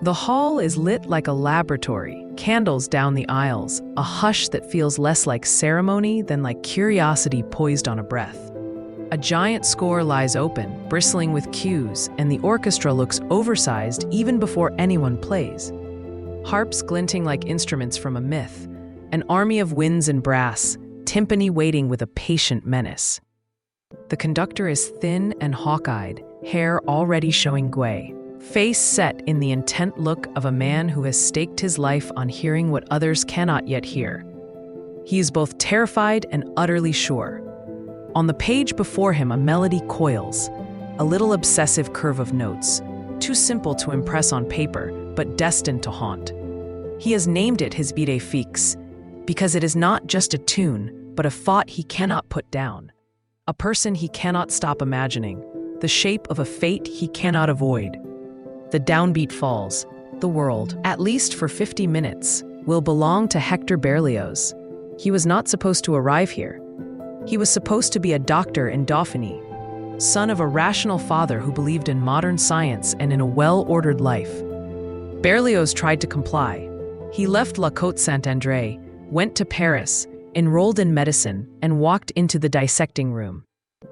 The hall is lit like a laboratory, candles down the aisles, a hush that feels less like ceremony than like curiosity poised on a breath. A giant score lies open, bristling with cues, and the orchestra looks oversized even before anyone plays. Harps glinting like instruments from a myth, an army of winds and brass, timpani waiting with a patient menace. The conductor is thin and hawk-eyed, hair already showing gray, face set in the intent look of a man who has staked his life on hearing what others cannot yet hear. He is both terrified and utterly sure. On the page before him, a melody coils, a little obsessive curve of notes, too simple to impress on paper, but destined to haunt. He has named it his idée fixe, because it is not just a tune, but a thought he cannot put down, a person he cannot stop imagining, the shape of a fate he cannot avoid. The downbeat falls. The world, at least for 50 minutes, will belong to Hector Berlioz. He was not supposed to arrive here. He was supposed to be a doctor in Dauphiny, son of a rational father who believed in modern science and in a well-ordered life. Berlioz tried to comply. He left La Côte Saint-André, went to Paris, enrolled in medicine, and walked into the dissecting room.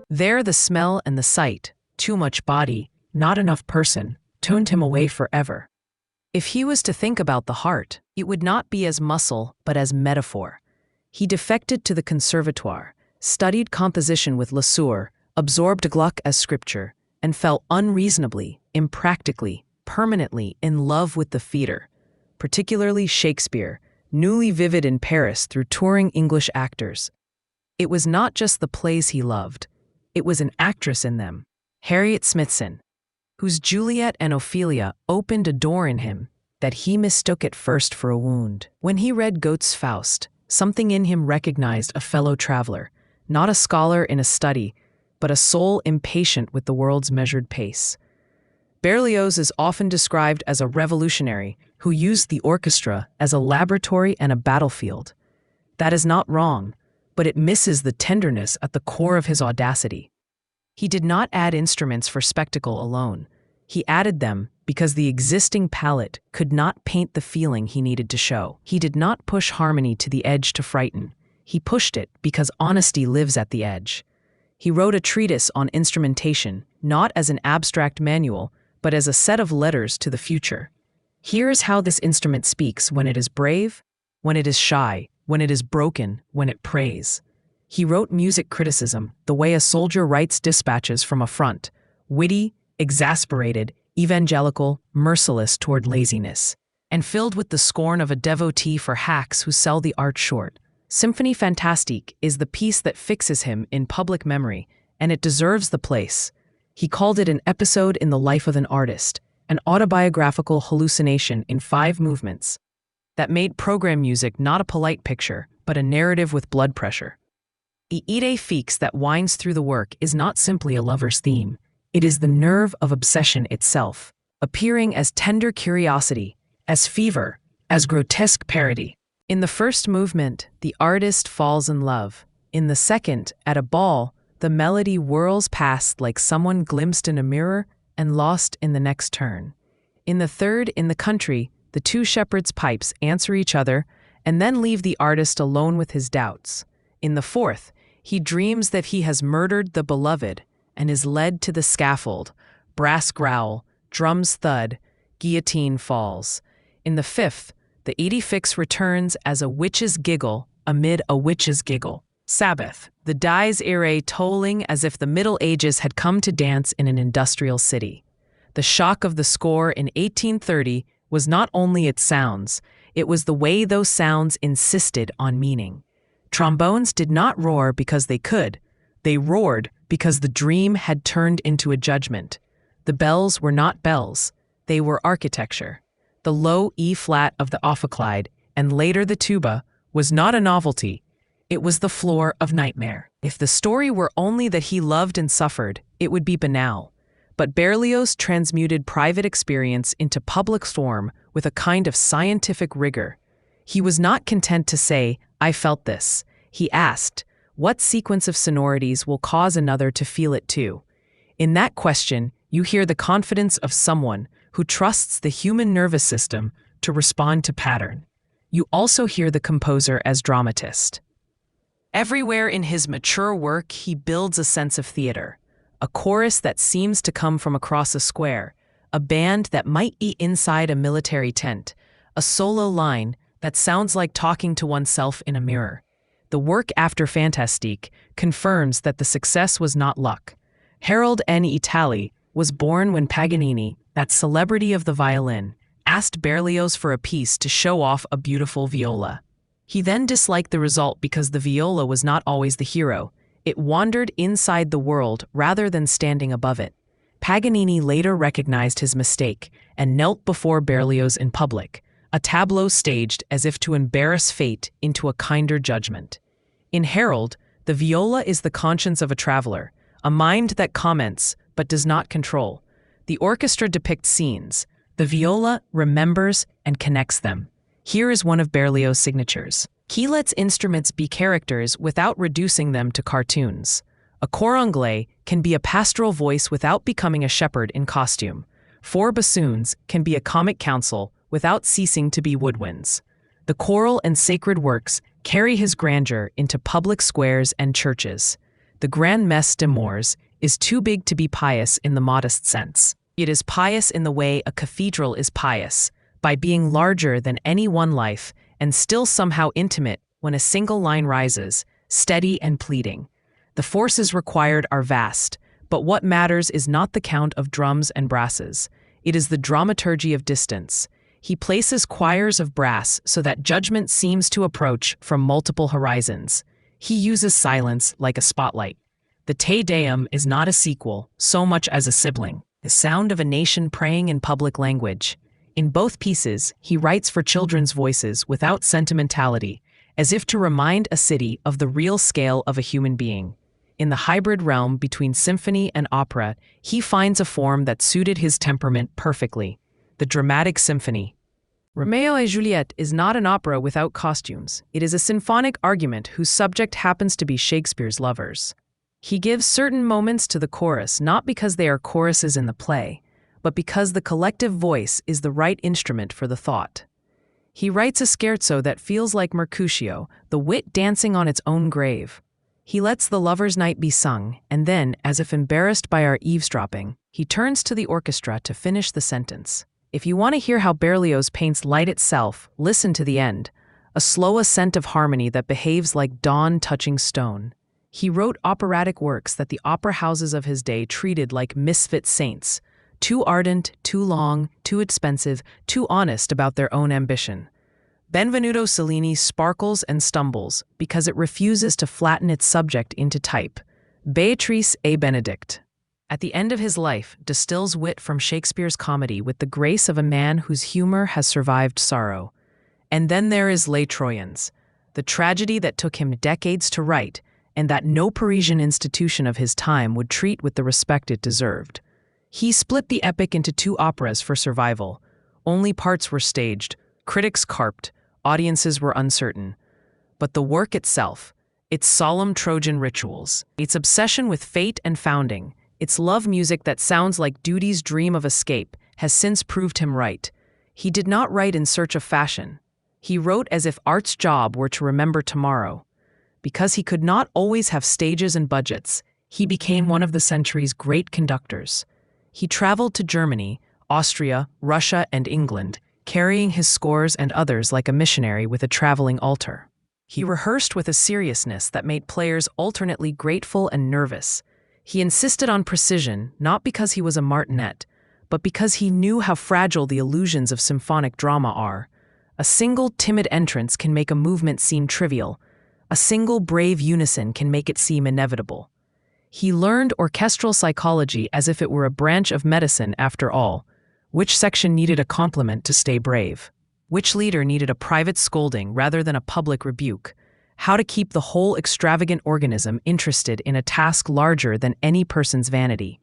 There the smell and the sight, too much body, not enough person, turned him away forever. If he was to think about the heart, it would not be as muscle, but as metaphor. He defected to the conservatoire, studied composition with Lesueur, absorbed Gluck as scripture, and fell unreasonably, impractically, permanently in love with the theater, particularly Shakespeare, newly vivid in Paris through touring English actors. It was not just the plays he loved, it was an actress in them, Harriet Smithson, whose Juliet and Ophelia opened a door in him that he mistook at first for a wound. When he read Goethe's Faust, something in him recognized a fellow traveler, not a scholar in a study, but a soul impatient with the world's measured pace. Berlioz is often described as a revolutionary who used the orchestra as a laboratory and a battlefield. That is not wrong, but it misses the tenderness at the core of his audacity. He did not add instruments for spectacle alone. He added them because the existing palette could not paint the feeling he needed to show. He did not push harmony to the edge to frighten. He pushed it because honesty lives at the edge. He wrote a treatise on instrumentation, not as an abstract manual, but as a set of letters to the future. Here is how this instrument speaks when it is brave, when it is shy, when it is broken, when it prays. He wrote music criticism the way a soldier writes dispatches from a front, witty, exasperated, evangelical, merciless toward laziness, and filled with the scorn of a devotee for hacks who sell the art short. Symphonie fantastique is the piece that fixes him in public memory, and it deserves the place. He called it an episode in the life of an artist, an autobiographical hallucination in 5 movements that made program music not a polite picture, but a narrative with blood pressure. The idée fixe that winds through the work is not simply a lover's theme. It is the nerve of obsession itself, appearing as tender curiosity, as fever, as grotesque parody. In the first movement, the artist falls in love. In the second, at a ball, the melody whirls past like someone glimpsed in a mirror and lost in the next turn. In the third, in the country, the 2 shepherds' pipes answer each other and then leave the artist alone with his doubts. In the fourth, he dreams that he has murdered the beloved and is led to the scaffold. Brass growl, drums thud, guillotine falls. In the fifth, the idée fixe returns as a witch's giggle amid a witch's giggle. Sabbath, the dies irae tolling as if the Middle Ages had come to dance in an industrial city. The shock of the score in 1830 was not only its sounds, it was the way those sounds insisted on meaning. Trombones did not roar because they could. They roared because the dream had turned into a judgment. The bells were not bells. They were architecture. The low E-flat of the ophicleide, and later the tuba, was not a novelty. It was the floor of nightmare. If the story were only that he loved and suffered, it would be banal. But Berlioz transmuted private experience into public form with a kind of scientific rigor. He was not content to say, "I felt this." He asked, what sequence of sonorities will cause another to feel it too? In that question, you hear the confidence of someone who trusts the human nervous system to respond to pattern. You also hear the composer as dramatist. Everywhere in his mature work, he builds a sense of theater, a chorus that seems to come from across a square, a band that might be inside a military tent, a solo line that sounds like talking to oneself in a mirror. The work after Fantastique confirms that the success was not luck. Harold N. Itali was born when Paganini, that celebrity of the violin, asked Berlioz for a piece to show off a beautiful viola. He then disliked the result because the viola was not always the hero. It wandered inside the world rather than standing above it. Paganini later recognized his mistake and knelt before Berlioz in public, a tableau staged as if to embarrass fate into a kinder judgment. In Harold, the viola is the conscience of a traveler, a mind that comments but does not control. The orchestra depicts scenes. The viola remembers and connects them. Here is one of Berlioz's signatures. He lets instruments be characters without reducing them to cartoons. A cor anglais can be a pastoral voice without becoming a shepherd in costume. Four bassoons can be a comic council without ceasing to be woodwinds. The choral and sacred works carry his grandeur into public squares and churches. The Grand Messe des Morts is too big to be pious in the modest sense. It is pious in the way a cathedral is pious, by being larger than any one life and still somehow intimate when a single line rises, steady and pleading. The forces required are vast, but what matters is not the count of drums and brasses. It is the dramaturgy of distance. He places choirs of brass so that judgment seems to approach from multiple horizons. He uses silence like a spotlight. The Te Deum is not a sequel so much as a sibling, the sound of a nation praying in public language. In both pieces, he writes for children's voices without sentimentality, as if to remind a city of the real scale of a human being. In the hybrid realm between symphony and opera, he finds a form that suited his temperament perfectly, the dramatic symphony. Romeo et Juliet is not an opera without costumes. It is a symphonic argument whose subject happens to be Shakespeare's lovers. He gives certain moments to the chorus not because they are choruses in the play, but because the collective voice is the right instrument for the thought. He writes a scherzo that feels like Mercutio, the wit dancing on its own grave. He lets the lover's night be sung, and then, as if embarrassed by our eavesdropping, he turns to the orchestra to finish the sentence. If you want to hear how Berlioz paints light itself, listen to the end, a slow ascent of harmony that behaves like dawn touching stone. He wrote operatic works that the opera houses of his day treated like misfit saints, too ardent, too long, too expensive, too honest about their own ambition. Benvenuto Cellini sparkles and stumbles because it refuses to flatten its subject into type. Beatrice et Benedict, at the end of his life, distills wit from Shakespeare's comedy with the grace of a man whose humor has survived sorrow. And then there is Les Troyens, the tragedy that took him decades to write and that no Parisian institution of his time would treat with the respect it deserved. He split the epic into two operas for survival. Only parts were staged, critics carped, audiences were uncertain. But the work itself, its solemn Trojan rituals, its obsession with fate and founding, its love music that sounds like duty's dream of escape, has since proved him right. He did not write in search of fashion. He wrote as if art's job were to remember tomorrow. Because he could not always have stages and budgets, he became one of the century's great conductors. He traveled to Germany, Austria, Russia, and England, carrying his scores and others like a missionary with a traveling altar. He rehearsed with a seriousness that made players alternately grateful and nervous. He insisted on precision, not because he was a martinet, but because he knew how fragile the illusions of symphonic drama are. A single timid entrance can make a movement seem trivial. A single brave unison can make it seem inevitable. He learned orchestral psychology as if it were a branch of medicine after all. Which section needed a compliment to stay brave? Which leader needed a private scolding rather than a public rebuke? How to keep the whole extravagant organism interested in a task larger than any person's vanity.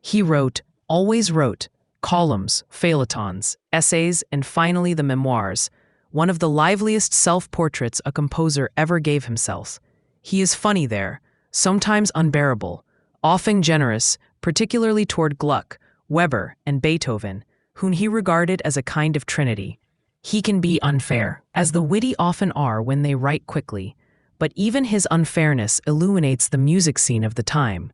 He wrote, always wrote, columns, feuilletons, essays, and finally the memoirs, one of the liveliest self-portraits a composer ever gave himself. He is funny there, sometimes unbearable, often generous, particularly toward Gluck, Weber, and Beethoven, whom he regarded as a kind of trinity. He can be unfair, as the witty often are when they write quickly, but even his unfairness illuminates the music scene of the time.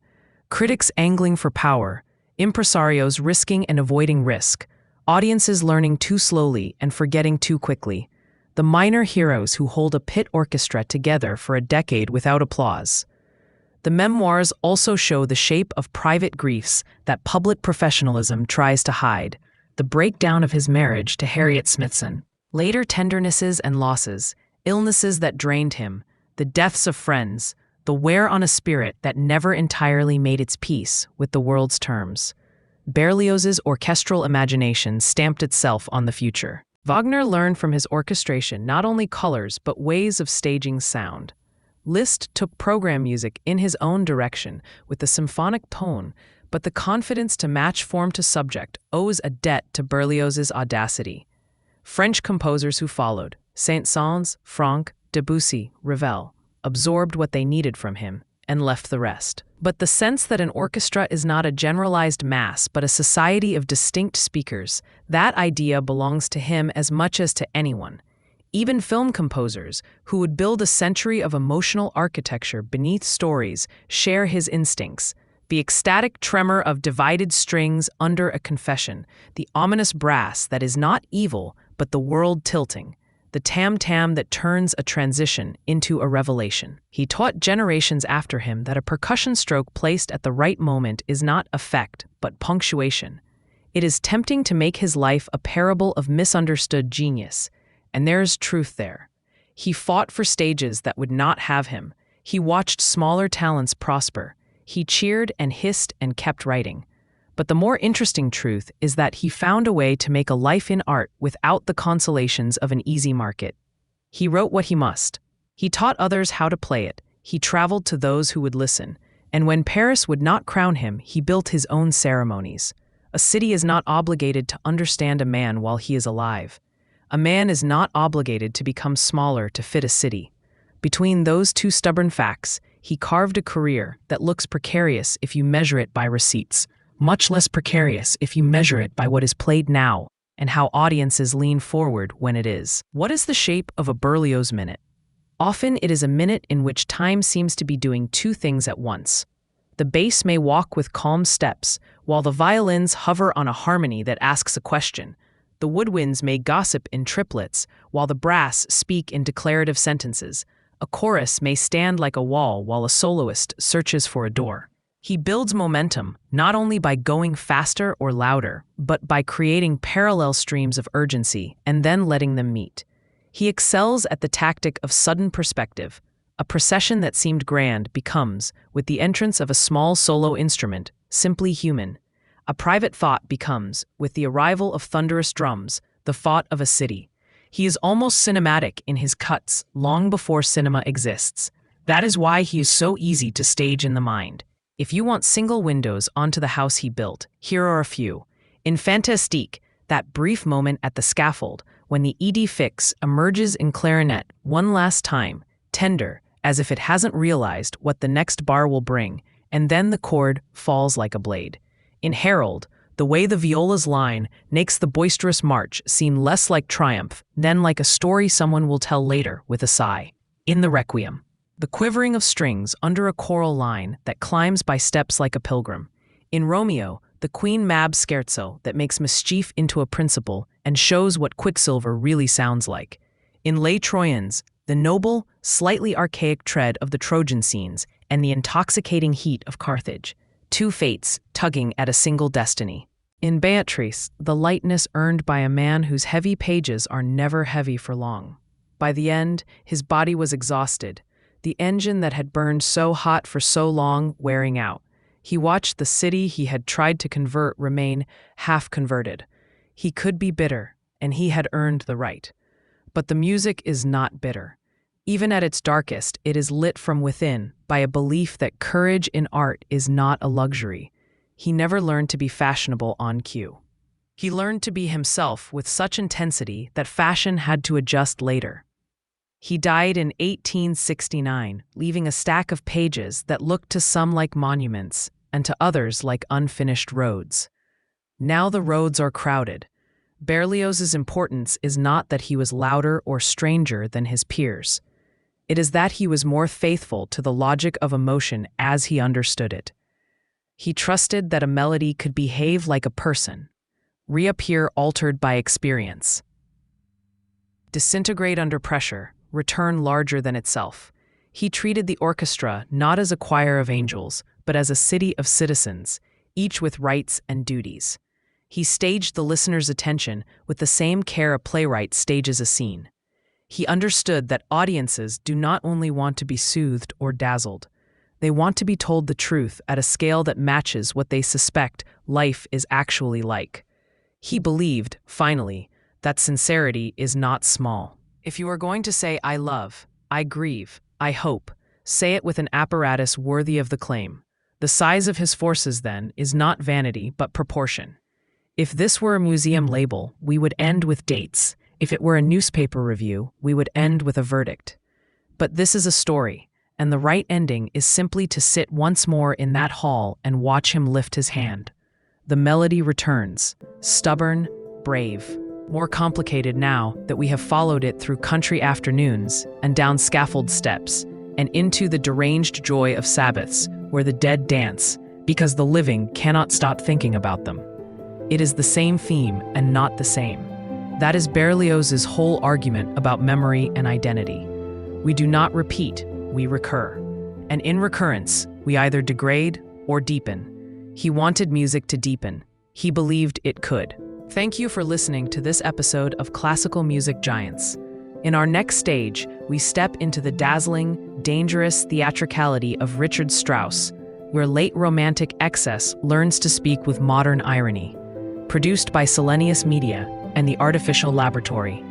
Critics angling for power, impresarios risking and avoiding risk, audiences learning too slowly and forgetting too quickly, the minor heroes who hold a pit orchestra together for a decade without applause. The memoirs also show the shape of private griefs that public professionalism tries to hide, the breakdown of his marriage to Harriet Smithson, later tendernesses and losses, illnesses that drained him, the deaths of friends, the wear on a spirit that never entirely made its peace with the world's terms. Berlioz's orchestral imagination stamped itself on the future. Wagner learned from his orchestration not only colors but ways of staging sound. Liszt took program music in his own direction with the symphonic tone, but the confidence to match form to subject owes a debt to Berlioz's audacity. French composers who followed, Saint-Saëns, Franck, Debussy, Ravel, absorbed what they needed from him and left the rest. But the sense that an orchestra is not a generalized mass but a society of distinct speakers, that idea belongs to him as much as to anyone. Even film composers, who would build a century of emotional architecture beneath stories, share his instincts. The ecstatic tremor of divided strings under a confession, the ominous brass that is not evil but the world tilting, the tam-tam that turns a transition into a revelation. He taught generations after him that a percussion stroke placed at the right moment is not effect but punctuation. It is tempting to make his life a parable of misunderstood genius, and there's truth there. He fought for stages that would not have him. He watched smaller talents prosper. He cheered and hissed and kept writing. But the more interesting truth is that he found a way to make a life in art without the consolations of an easy market. He wrote what he must. He taught others how to play it. He traveled to those who would listen. And when Paris would not crown him, he built his own ceremonies. A city is not obligated to understand a man while he is alive. A man is not obligated to become smaller to fit a city. Between those two stubborn facts, he carved a career that looks precarious if you measure it by receipts, much less precarious if you measure it by what is played now and how audiences lean forward when it is. What is the shape of a Berlioz minute? Often it is a minute in which time seems to be doing two things at once. The bass may walk with calm steps, while the violins hover on a harmony that asks a question. The woodwinds may gossip in triplets, while the brass speak in declarative sentences. A chorus may stand like a wall while a soloist searches for a door. He builds momentum, not only by going faster or louder, but by creating parallel streams of urgency and then letting them meet. He excels at the tactic of sudden perspective. A procession that seemed grand becomes, with the entrance of a small solo instrument, simply human. A private thought becomes, with the arrival of thunderous drums, the thought of a city. He is almost cinematic in his cuts long before cinema exists. That is why he is so easy to stage in the mind. If you want single windows onto the house he built, here are a few. In Fantastique, that brief moment at the scaffold, when the idée fixe emerges in clarinet one last time, tender, as if it hasn't realized what the next bar will bring, and then the chord falls like a blade. In Harold, the way the violas line makes the boisterous march seem less like triumph than like a story someone will tell later with a sigh. In the Requiem, the quivering of strings under a choral line that climbs by steps like a pilgrim. In Romeo, the Queen Mab scherzo that makes mischief into a principle and shows what Quicksilver really sounds like. In Les Troyens, the noble, slightly archaic tread of the Trojan scenes and the intoxicating heat of Carthage. Two fates tugging at a single destiny. In Beatrice, the lightness earned by a man whose heavy pages are never heavy for long. By the end, his body was exhausted, the engine that had burned so hot for so long wearing out. He watched the city he had tried to convert remain half-converted. He could be bitter, and he had earned the right. But the music is not bitter. Even at its darkest, it is lit from within by a belief that courage in art is not a luxury. He never learned to be fashionable on cue. He learned to be himself with such intensity that fashion had to adjust later. He died in 1869, leaving a stack of pages that looked to some like monuments and to others like unfinished roads. Now the roads are crowded. Berlioz's importance is not that he was louder or stranger than his peers. It is that he was more faithful to the logic of emotion as he understood it. He trusted that a melody could behave like a person, reappear altered by experience, disintegrate under pressure, return larger than itself. He treated the orchestra not as a choir of angels, but as a city of citizens, each with rights and duties. He staged the listener's attention with the same care a playwright stages a scene. He understood that audiences do not only want to be soothed or dazzled, they want to be told the truth at a scale that matches what they suspect life is actually like. He believed, finally, that sincerity is not small. If you are going to say, "I love, I grieve, I hope," say it with an apparatus worthy of the claim. The size of his forces, then, is not vanity, but proportion. If this were a museum label, we would end with dates. If it were a newspaper review, we would end with a verdict. But this is a story, and the right ending is simply to sit once more in that hall and watch him lift his hand. The melody returns, stubborn, brave, more complicated now that we have followed it through country afternoons and down scaffold steps and into the deranged joy of Sabbaths where the dead dance because the living cannot stop thinking about them. It is the same theme and not the same. That is Berlioz's whole argument about memory and identity. We do not repeat, we recur. And in recurrence, we either degrade or deepen. He wanted music to deepen. He believed it could. Thank you for listening to this episode of Classical Music Giants. In our next stage, we step into the dazzling, dangerous theatricality of Richard Strauss, where late romantic excess learns to speak with modern irony. Produced by Selenius Media and the Artificial Laboratory.